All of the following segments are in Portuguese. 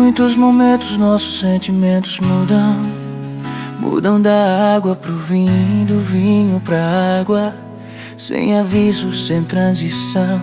muitos momentos nossos sentimentos mudam. Mudam da água pro vinho, do vinho pra água, sem aviso, sem transição.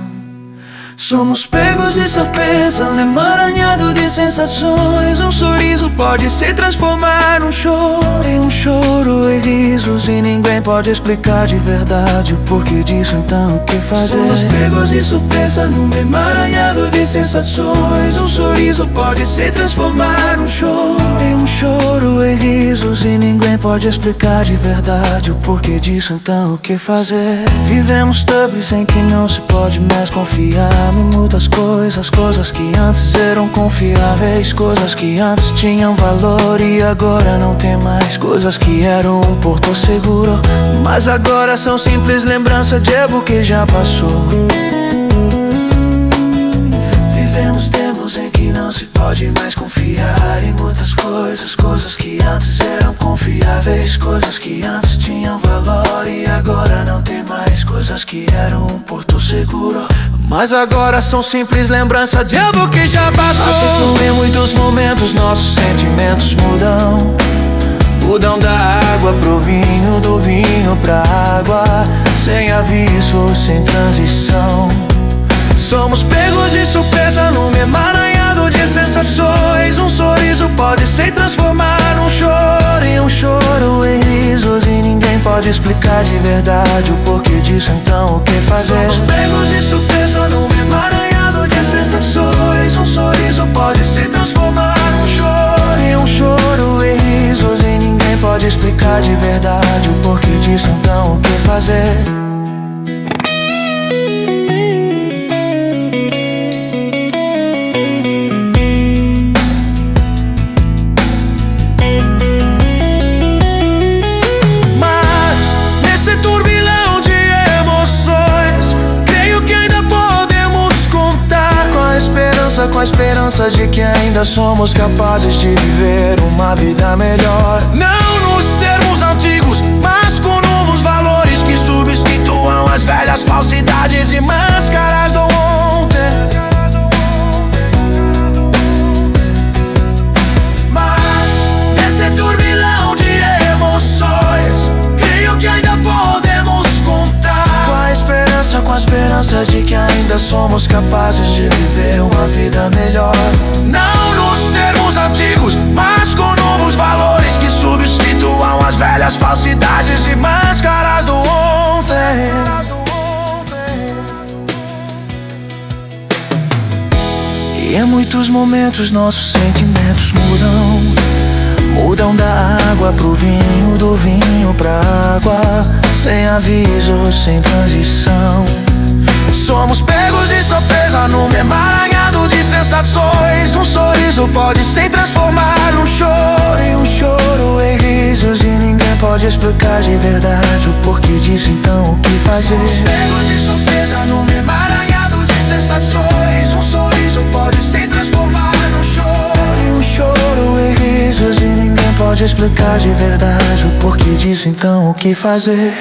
Somos pegos de surpresa, um emaranhado de sensações. Um sorriso pode se transformar num choro, em um choro e risos, e ninguém pode explicar de verdade o porquê disso, então o que fazer? Somos pegos de surpresa num emaranhado de sensações. Um sorriso pode se transformar num choro, em um choro e risos, e ninguém pode explicar de verdade o porquê disso, então o que fazer? Vivemos tubs em que não se pode mais confiar em muitas coisas, coisas que antes eram confiáveis, coisas que antes tinham valor e agora não tem mais, coisas que eram um porto seguro, mas agora são simples lembrança de algo que já passou. Vivemos tempos em que não se pode mais confiar em muitas coisas, coisas que antes eram confiáveis, coisas que antes tinham valor e agora não tem mais, coisas que eram um porto seguro, mas agora são simples lembrança de algo que já passou. Assim em muitos momentos nossos sentimentos mudam. Mudam da água pro vinho, do vinho pra água, sem aviso, sem transição. Somos pegos de surpresa num emaranhado de sensações. Um sorriso pode se transformar num choro, e um choro em risos, e ninguém pode explicar de verdade o porquê disso, então o que fazer? Somos pegos de surpresa num emaranhado de sensações. Um sorriso pode se transformar num choro, e um choro em risos, e ninguém pode explicar de verdade o porquê disso, então o que fazer? Com a esperança de que ainda somos capazes de viver uma vida melhor. Não nos termos antigos, mas com novos valores que substituam as velhas falsidades e máscaras do ontem. Mas nesse turbilhão de emoções, creio que ainda podemos contar com a esperança de que ainda somos capazes de viver uma vida melhor. Não nos termos antigos, mas com novos valores que substituam as velhas falsidades e máscaras do ontem. E em muitos momentos nossos sentimentos mudam. Mudam da água pro vinho, do vinho pra água, sem aviso, sem transição. Somos pegos de surpresa num emaranhado de sensações. Um sorriso pode se transformar num choro, e um choro em risos, e ninguém pode explicar de verdade o porquê disso, então o que fazer? Somos pegos de surpresa num emaranhado de sensações. Um sorriso pode se transformar num choro, e um choro em risos, e ninguém pode explicar de verdade o porquê disso, então o que fazer?